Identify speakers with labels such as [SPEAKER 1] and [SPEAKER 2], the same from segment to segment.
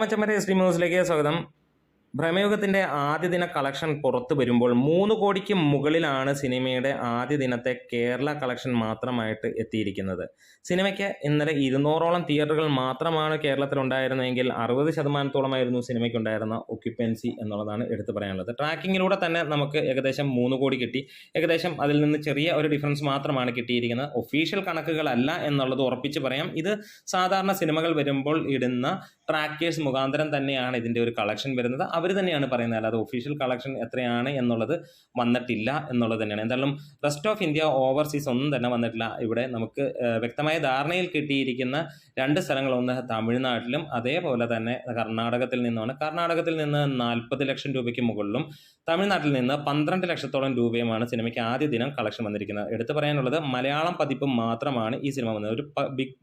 [SPEAKER 1] മച്ചന്മാരെ S D ന്യൂസിലേക്ക് സ്വാഗതം. ഭ്രമയുഗത്തിന്റെ ആദ്യ ദിന കളക്ഷൻ പുറത്തു വരുമ്പോൾ 3 കോടിക്ക് മുകളിലാണ് സിനിമയുടെ ആദ്യ ദിനത്തെ കേരള കളക്ഷൻ മാത്രമായിട്ട് എത്തിയിരിക്കുന്നത്. സിനിമയ്ക്ക് ഇന്നലെ 200ഓളം തിയേറ്ററുകൾ മാത്രമാണ് കേരളത്തിൽ ഉണ്ടായിരുന്നതെങ്കിൽ 60% സിനിമയ്ക്ക് ഉണ്ടായിരുന്ന ഒക്യുപ്പൻസി എന്നുള്ളതാണ് എടുത്തു പറയാനുള്ളത്. ട്രാക്കിങ്ങിലൂടെ തന്നെ നമുക്ക് ഏകദേശം 3 കോടി കിട്ടി. ഏകദേശം അതിൽ നിന്ന് ചെറിയ ഒരു ഡിഫറൻസ് മാത്രമാണ് കിട്ടിയിരിക്കുന്നത്. ഒഫീഷ്യൽ കണക്കുകളല്ല എന്നുള്ളത് ഉറപ്പിച്ച് പറയാം. ഇത് സാധാരണ സിനിമകൾ വരുമ്പോൾ ഇടുന്ന ട്രാക്കേഴ്സ് മുഖാന്തരം തന്നെയാണ് ഇതിൻ്റെ ഒരു കളക്ഷൻ വരുന്നത്. അവർ തന്നെയാണ് പറയുന്നത്, അല്ലാതെ ഒഫീഷ്യൽ കളക്ഷൻ എത്രയാണ് എന്നുള്ളത് വന്നിട്ടില്ല എന്നുള്ളത് തന്നെയാണ്. എന്തായാലും റെസ്റ്റ് ഓഫ് ഇന്ത്യ, ഓവർസീസ് ഒന്നും തന്നെ വന്നിട്ടില്ല. ഇവിടെ നമുക്ക് വ്യക്തമായ ധാരണയിൽ കിട്ടിയിരിക്കുന്ന 2 സ്ഥലങ്ങൾ, ഒന്ന് തമിഴ്നാട്ടിലും അതേപോലെ തന്നെ കർണാടകത്തിൽ നിന്നുമാണ്. കർണാടകത്തിൽ നിന്ന് 40 ലക്ഷം രൂപയ്ക്ക് മുകളിലും തമിഴ്നാട്ടിൽ നിന്ന് 12 ലക്ഷത്തോളം രൂപയുമാണ് സിനിമയ്ക്ക് ആദ്യ ദിനം കളക്ഷൻ വന്നിരിക്കുന്നത്. എടുത്തു പറയാനുള്ളത് മലയാളം പതിപ്പ് മാത്രമാണ് ഈ സിനിമ വന്നത്. ഒരു ബിഗ്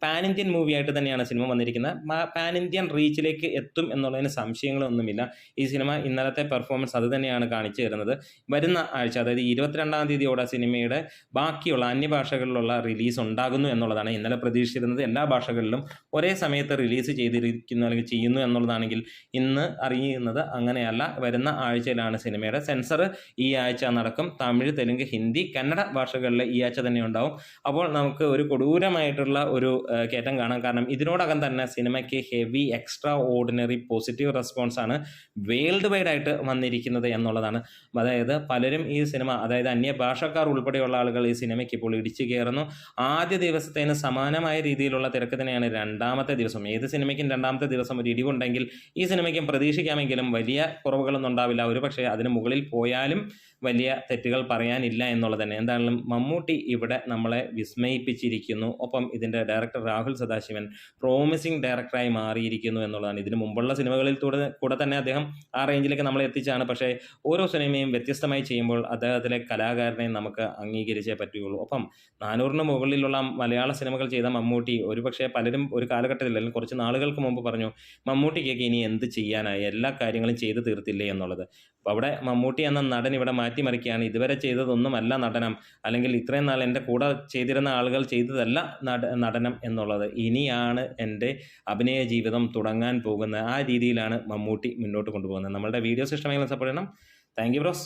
[SPEAKER 1] പാൻ ഇന്ത്യൻ മൂവി ആയിട്ട് തന്നെയാണ് സിനിമ വന്നിരിക്കുന്നത്. പാൻ ഇന്ത്യൻ റീച്ചിലേക്ക് എത്തും എന്നുള്ളതിന് സംശയങ്ങളൊന്നുമില്ല. ഈ സിനിമ ഇന്നലത്തെ പെർഫോമൻസ് അത് തന്നെയാണ് കാണിച്ചു തരുന്നത്. വരുന്ന ആഴ്ച, അതായത് 22-ാം തീയതിയോടെ സിനിമയുടെ ബാക്കിയുള്ള അന്യഭാഷകളിലുള്ള റിലീസ് ഉണ്ടാകുന്നു എന്നുള്ളതാണ്. ഇന്നലെ പ്രതീക്ഷിച്ചിരുന്നത് എല്ലാ ഭാഷകളിലും ഒരേ സമയത്ത് റിലീസ് ചെയ്തിരിക്കുന്നു അല്ലെങ്കിൽ ചെയ്യുന്നു എന്നുള്ളതാണെങ്കിൽ ഇന്ന് അറിയുന്നത് അങ്ങനെയല്ല. വരുന്ന ആഴ്ചയിലാണ് സിനിമയുടെ സെൻസർ ഈ ആഴ്ച നടക്കും. തമിഴ്, തെലുങ്ക്, ഹിന്ദി, കന്നഡ ഭാഷകളിൽ ഈ ആഴ്ച തന്നെ ഉണ്ടാവും. അപ്പോൾ നമുക്ക് ഒരു കൊടൂരമായിട്ടുള്ള ഒരു കയറ്റം കാണാം. കാരണം ഇതിനോടകം തന്നെ സിനിമയ്ക്ക് heavy extra ordinary positive response ആണ് വേൾഡ് വൈഡ് ആയിട്ട് വന്നിരിക്കുന്നത് എന്നുള്ളതാണ്. അതായത് പലരും ഈ സിനിമ, അതായത് അന്യഭാഷക്കാർ ഉൾപ്പെടെയുള്ള ആളുകൾ ഈ സിനിമയ്ക്ക് ഇപ്പോൾ ഇടിച്ചു കയറുന്നു. ആദ്യ ദിവസത്തേന് സമാനമായ രീതിയിലുള്ള തിരക്ക് തന്നെയാണ് രണ്ടാമത്തെ ദിവസം. ഏത് സിനിമയ്ക്കും രണ്ടാമത്തെ ദിവസം ഒരു ഇടിവുണ്ടെങ്കിൽ ഈ സിനിമയ്ക്കും പ്രതീക്ഷിക്കാമെങ്കിലും വലിയ കുറവുകളൊന്നും ഉണ്ടാവില്ല. ഒരു പക്ഷേ അതിന് മുകളിൽ പോയാലും വലിയ തെറ്റുകൾ പറയാനില്ല എന്നുള്ളത് തന്നെ. എന്തായാലും മമ്മൂട്ടി ഇവിടെ നമ്മളെ വിസ്മയിപ്പിച്ചിരിക്കുന്നു. ഒപ്പം ഇതിൻ്റെ ഡയറക്ടർ രാഹുൽ സദാശിവൻ പ്രോമിസിംഗ് ഡയറക്ടറായി മാറിയിരിക്കുന്നു എന്നുള്ളതാണ്. ഇതിന് മുമ്പുള്ള സിനിമകളിൽ കൂടെ തന്നെ അദ്ദേഹം ആ റേഞ്ചിലേക്ക് നമ്മളെ എത്തിച്ചാണ്. പക്ഷേ ഓരോ സിനിമയും വ്യത്യസ്തമായി ചെയ്യുമ്പോൾ അദ്ദേഹത്തിലെ കലാകാരനെ നമുക്ക് അംഗീകരിച്ചേ പറ്റുകയുള്ളൂ. ഒപ്പം 400-ന് മുകളിലുള്ള മലയാള സിനിമകൾ ചെയ്ത മമ്മൂട്ടി, ഒരുപക്ഷെ പലരും ഒരു കാലഘട്ടത്തിൽ അല്ലെങ്കിൽ കുറച്ച് നാളുകൾക്ക് മുമ്പ് പറഞ്ഞു, മമ്മൂട്ടിക്കൊക്കെ ഇനി എന്ത് ചെയ്യാനായി, എല്ലാ കാര്യങ്ങളും ചെയ്തു തീർത്തില്ലേ എന്നുള്ളത്. അപ്പോൾ അവിടെ മമ്മൂട്ടി എന്ന നടൻ ഇവിടെ മാറ്റിമറിക്കുകയാണ്. ഇതുവരെ ചെയ്തതൊന്നുമല്ല നടനം, അല്ലെങ്കിൽ ഇത്രയും നാൾ എൻ്റെ കൂടെ ചെയ്തിരുന്ന ആളുകൾ ചെയ്തതല്ല നടനം എന്നുള്ളത്. ഇനിയാണ് എൻ്റെ അഭിനയ ജീവിതം തുടങ്ങാൻ പോകുന്നത്. ആ രീതിയിലാണ് മമ്മൂട്ടി മുന്നോട്ട് കൊണ്ടുപോകുന്നത്. നമ്മളുടെ വീഡിയോസ് ഇഷ്ടമെങ്കിലും സപ്പോർട്ട് ചെയ്യണം. Thank you bros.